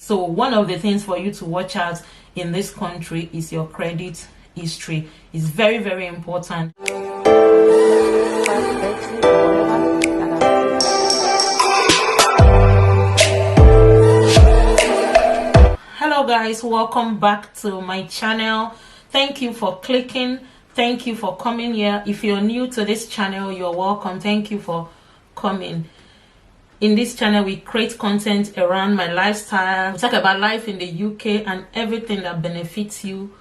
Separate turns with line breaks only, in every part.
So one of the things for you to watch out in this country is your credit history. It's very, very important. Hello guys, welcome back to my channel. Thank you for clicking. Thank you for coming here. If you're new to this channel, you're welcome. Thank you for coming. In this channel, we create content around my lifestyle. We talk about life in the UK and everything that benefits you.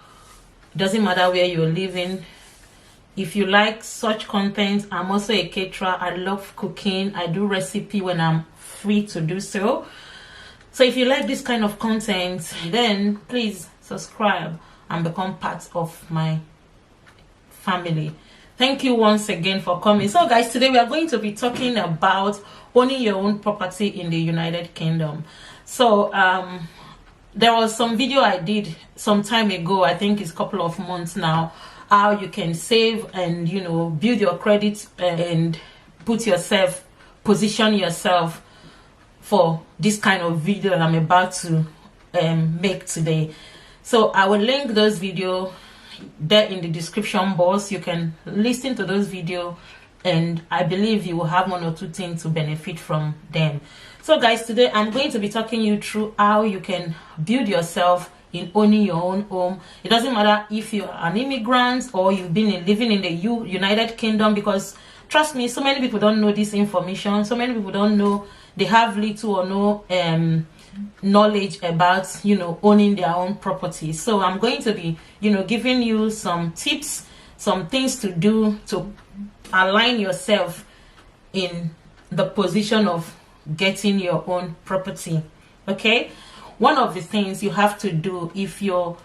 It doesn't matter where you're living. If you like such content, I'm also a caterer. I love cooking. I do recipe when I'm free to do so. So if you like this kind of content, then please subscribe and become part of my family. Thank you once again for coming. So guys, today we are going to be talking about owning your own property in the United Kingdom. So there was some video I did some time ago, I think it's a couple of months now, how you can save and build your credit and position yourself for this kind of video that I'm about to make today. So I will link those videos there in the description box. You can listen to those videos and I believe you will have one or two things to benefit from them. So guys, today I'm going to be talking you through how you can build yourself in owning your own home. It doesn't matter if you're an immigrant or you've been living in the United Kingdom, because trust me, so many people don't know this information. So many people don't know. They have little or no knowledge about owning their own property. So I'm going to be giving you some tips, some things to do to align yourself in the position of getting your own property. Okay, one of the things you have to do if your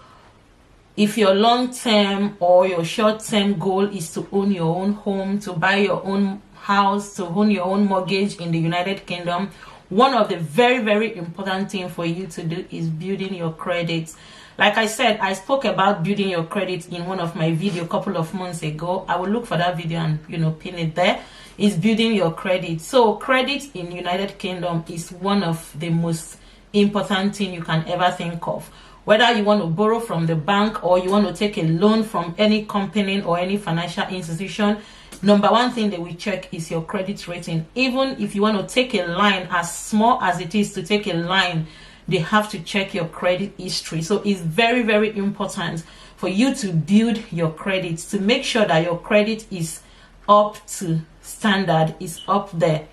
long-term or your short-term goal is to own your own home, to buy your own house, to own your own mortgage in the United Kingdom, one of the very, very important thing for you to do is building your credit. Like I said, I spoke about building your credit in one of my video a couple of months ago. I will look for that video and pin it there. Is building your credit. So credit in United Kingdom is one of the most important thing you can ever think of. Whether you want to borrow from the bank or you want to take a loan from any company or any financial institution, number one thing they will check is your credit rating. Even if you want to take a line, as small as it is to take a line, they have to check your credit history. So it's very, very important for you to build your credit, to make sure that your credit is up to standard, is up there.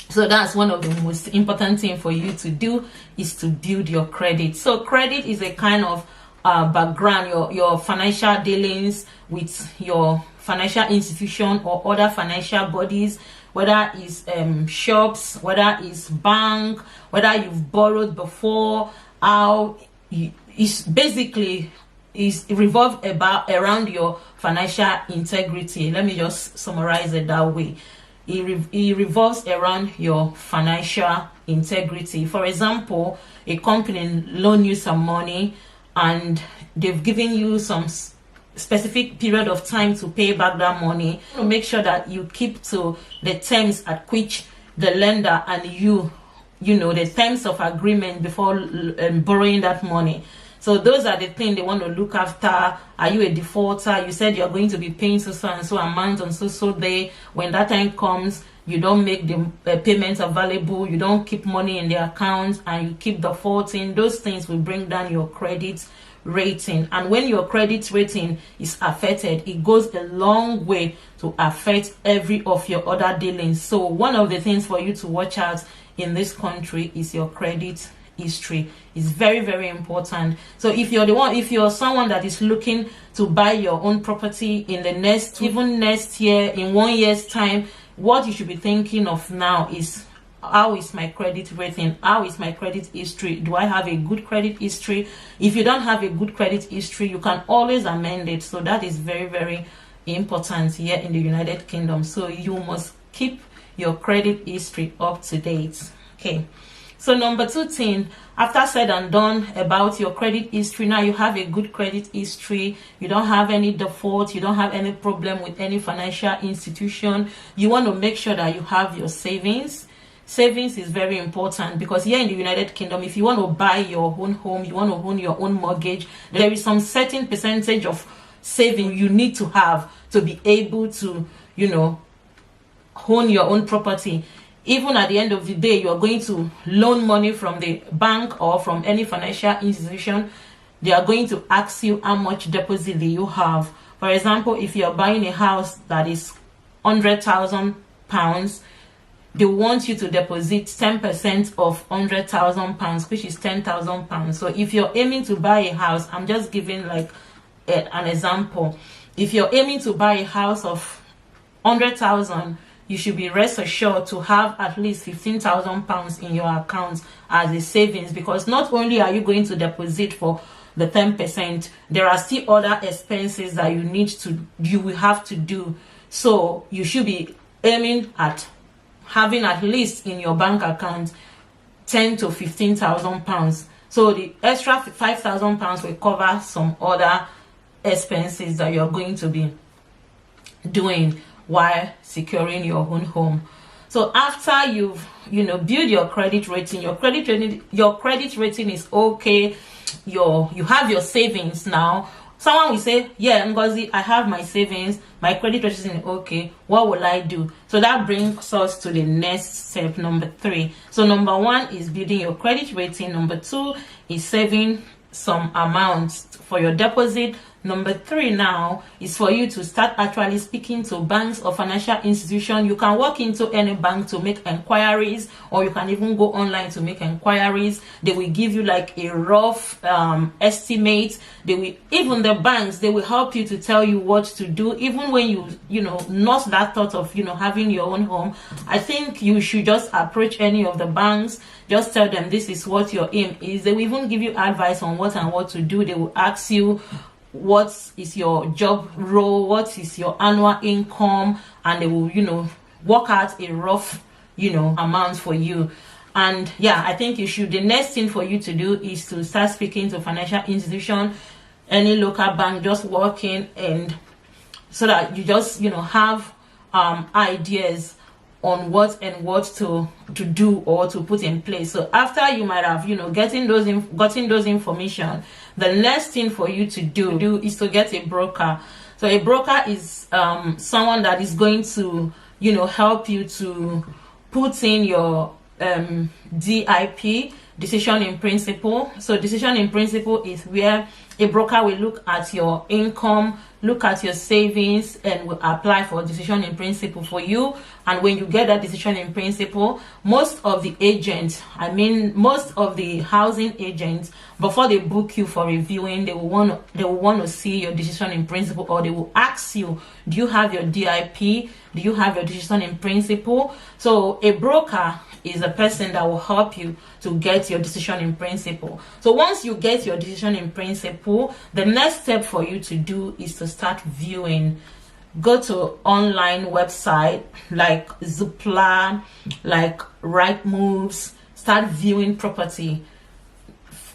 So that's one of the most important thing for you to do, is to build your credit. So credit is a kind of background, your financial dealings with your financial institution or other financial bodies, whether it's shops, whether it's bank, whether you've borrowed before, how it's basically is revolved around your financial integrity. Let me just summarize it that way. It revolves around your financial integrity. For example, a company loan you some money and they've given you some specific period of time to pay back that money. To make sure that you keep to the terms at which the lender and the terms of agreement before borrowing that money. So those are the things they want to look after. Are you a defaulter? You said you're going to be paying so and so amount on so day. When that time comes, you don't make the payments available, you don't keep money in the account, and you keep defaulting. Those things will bring down your credit rating. And when your credit rating is affected, it goes a long way to affect every of your other dealings. So one of the things for you to watch out in this country is your credit history. Is very, very important. So if you're someone that is looking to buy your own property in the next year, in 1 year's time, what you should be thinking of now is, how is my credit rating? How is my credit history? Do I have a good credit history? If you don't have a good credit history, you can always amend it. So that is very, very important here in the United Kingdom. So you must keep your credit history up to date. Okay, so number two thing, after said and done about your credit history, now you have a good credit history, you don't have any default, you don't have any problem with any financial institution, you want to make sure that you have your savings. savings is very important, because here in the United Kingdom, if you want to buy your own home, you want to own your own mortgage, there is some certain percentage of saving you need to have to be able to, you know, own your own property. Even at the end of the day, you are going to loan money from the bank or from any financial institution. They are going to ask you how much deposit do you have. For example, if you are buying a house that is £100,000, they want you to deposit 10% of £100,000, which is £10,000. So if you're aiming to buy a house, I'm just giving like an example. If you're aiming to buy a house of 100,000, you should be rest assured to have at least £15,000 in your account as a savings, because not only are you going to deposit for the 10%, there are still other expenses that you will have to do. So you should be aiming at having at least in your bank account 10 to 15,000 pounds. So the extra 5,000 pounds will cover some other expenses that you're going to be doing while securing your own home. So after you've build your credit rating, your credit rating is okay, you have your savings now. Someone will say, yeah, Ngozi, I have my savings, my credit rating is okay, what will I do? So that brings us to the next step, number 3. So number 1 is building your credit rating. Number 2 is saving some amounts for your deposit. Number 3 now is for you to start actually speaking to banks or financial institutions. You can walk into any bank to make inquiries, or you can even go online to make inquiries. They will give you like a rough estimate. Even the banks, they will help you to tell you what to do. Even when you not that thought of having your own home, I think you should just approach any of the banks. Just tell them this is what your aim is. They will even give you advice on what and what to do. They will ask you, what is your job role, what is your annual income, and they will work out a rough amount for you. And yeah, I think the next thing for you to do is to start speaking to financial institution, any local bank, just working, and so that you just have ideas on what to do or to put in place. So after you might have gotten those information, the next thing for you to do is to get a broker. So a broker is someone that is going to help you to put in your DIP, decision in principle. So decision in principle is where a broker will look at your income, look at your savings, and will apply for a decision in principle for you. And when you get that decision in principle, most of the housing agents, before they book you for reviewing, they will want to see your decision in principle, or they will ask you, do you have your DIP? Do you have your decision in principle? So a broker is a person that will help you to get your decision in principle. So once you get your decision in principle, the next step for you to do is to start viewing. Go to online website like Zoopla, like Rightmoves, start viewing property.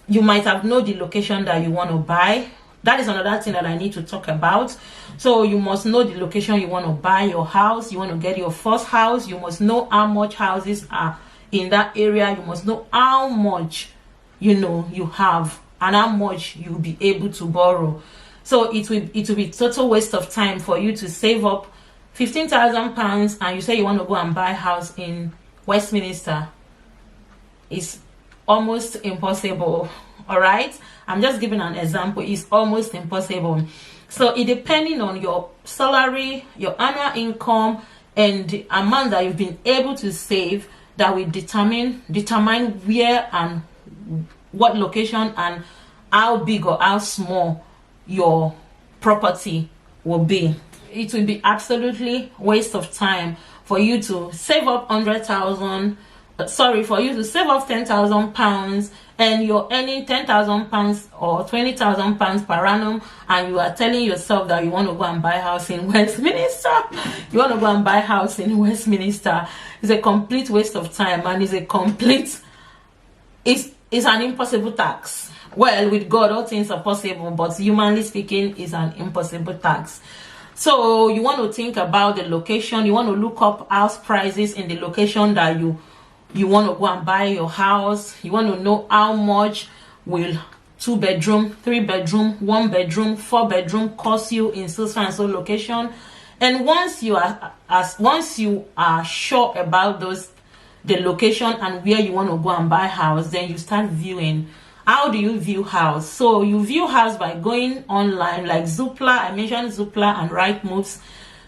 You might have known the location that you want to buy. That is another thing that I need to talk about. So you must know the location you want to buy your house. You want to get your first house. You must know how much houses are in that area. You must know how much you have and how much you'll be able to borrow. So it will be total waste of time for you to save up £15,000 and you say you want to go and buy a house in Westminster. It's almost impossible. All right, I'm just giving an example. It's almost impossible. So it depending on your salary, your annual income, and the amount that you've been able to save, that will determine where and what location and how big or how small your property will be. It will be absolutely waste of time for you to save up for you to save up £10,000 and you're earning £10,000 or £20,000 per annum, and you are telling yourself that you want to go and buy a house in Westminster. You want to go and buy a house in Westminster. It's a complete waste of time, and it's an impossible task. Well, with God, all things are possible, but humanly speaking, it's an impossible task. So you want to think about the location. You want to look up house prices in the location that you you want to go and buy your house, you want to know how much will 2-bedroom, 3-bedroom, 1-bedroom, 4-bedroom cost you in so and so location. And once you are sure about the location and where you want to go and buy house, then you start viewing. How do you view house? So you view house by going online, like Zoopla. I mentioned Zoopla and Rightmoves.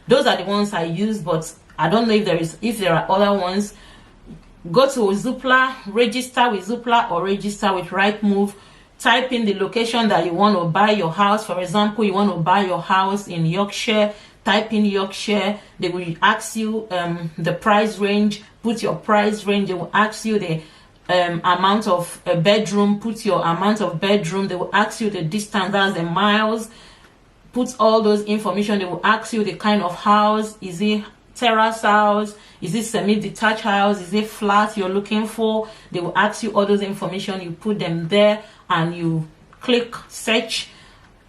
Those are the ones I use, but I don't know if there are other ones. Go to Zoopla, register with Zoopla or register with Rightmove. Type in the location that you want to buy your house. For example, you want to buy your house in Yorkshire. Type in Yorkshire. They will ask you the price range. Put your price range. They will ask you the amount of a bedroom. Put your amount of bedroom. They will ask you the distance, that's the miles. Put all those information. They will ask you the kind of house. Is it terrace house? Is it semi-detached house? Is it flat you're looking for? They will ask you all those information. You put them there and you click search.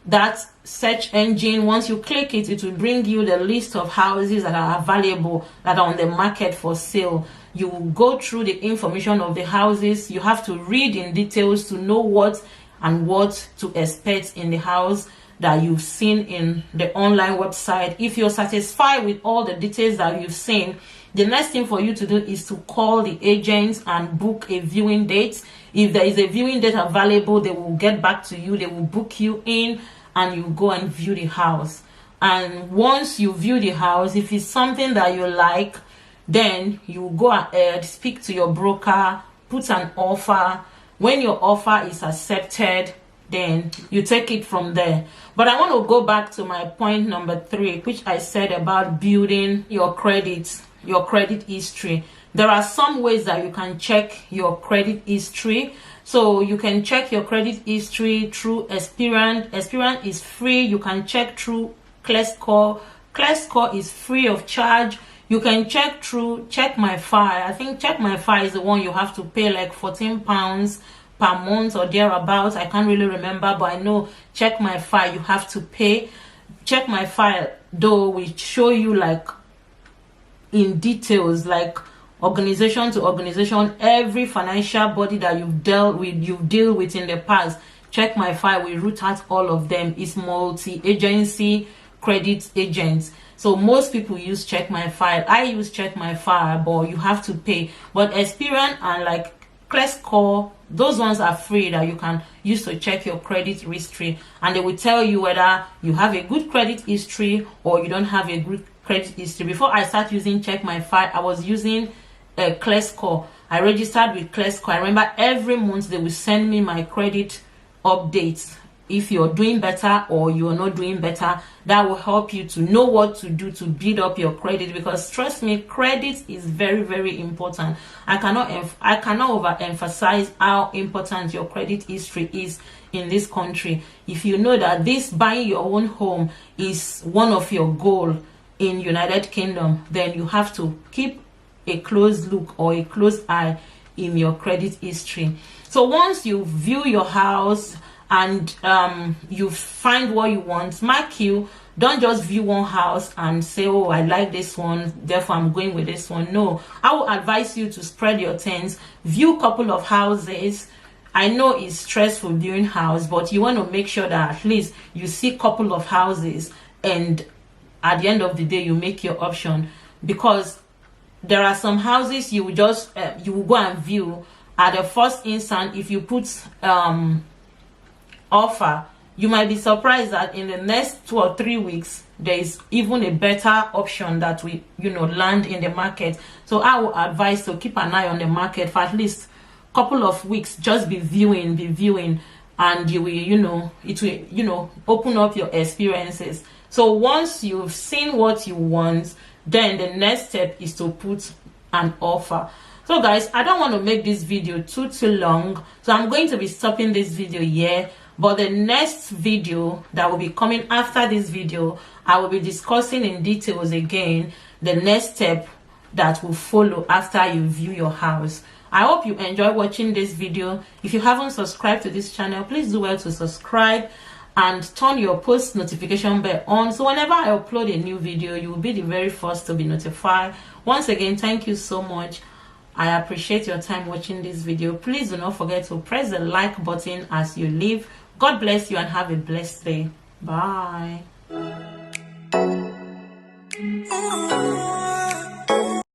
That search engine, once you click it, it will bring you the list of houses that are available, that are on the market for sale. You will go through the information of the houses. You have to read in details to know what to expect in the house that you've seen in the online website. If you're satisfied with all the details that you've seen, the next thing for you to do is to call the agents and book a viewing date. If there is a viewing date available, they will get back to you. They will book you in and you go and view the house. And once you view the house, if it's something that you like, then you go ahead, speak to your broker, put an offer. When your offer is accepted, then you take it from there. But I want to go back to my point number 3, which I said about building your credit history. There are some ways that you can check your credit history. So you can check your credit history through Experian. Experian is free. You can check through ClearScore. ClearScore is free of charge. You can check through Check My File. I think Check My File is the one you have to pay like £14 per month or thereabouts. I can't really remember, but I know Check My File you have to pay. Check My File though will show you like in details, like organization to organization, every financial body that you deal with in the past. Check My File will root out all of them. It's multi-agency credit agents. So most people use Check My File. I use Check My File, but you have to pay. But Experian and like ClearScore, those ones are free that you can use to check your credit history, and they will tell you whether you have a good credit history or you don't have a good credit history. Before I start using Check My File, I was using ClearScore. I registered with ClearScore. I remember every month they will send me my credit updates. If you're doing better or you're not doing better, that will help you to know what to do to build up your credit, because trust me, credit is very, very important. I cannot overemphasize how important your credit history is in this country. If you know that this buying your own home is one of your goals in United Kingdom, then you have to keep a close look or a close eye in your credit history. So once you view your house and you find what you want, mark you. Don't just view one house and say, oh, I like this one, therefore I'm going with this one. No, I will advise you to spread your things. View a couple of houses. I know it's stressful viewing house, but you want to make sure that at least you see a couple of houses, and at the end of the day you make your option. Because there are some houses you will just you will go and view at the first instant. If you put offer, you might be surprised that in the next 2 or 3 weeks there is even a better option that we land in the market. So I would advise to keep an eye on the market for at least a couple of weeks. Just be viewing, and you will it will open up your experiences. So once you've seen what you want, then the next step is to put an offer. So guys, I don't want to make this video too long, so I'm going to be stopping this video here. But the next video that will be coming after this video, I will be discussing in details again the next step that will follow after you view your house. I hope you enjoy watching this video. If you haven't subscribed to this channel, please do well to subscribe and turn your post notification bell on, so whenever I upload a new video, you will be the very first to be notified. Once again, thank you so much. I appreciate your time watching this video. Please do not forget to press the like button as you leave. God bless you and have a blessed day. Bye.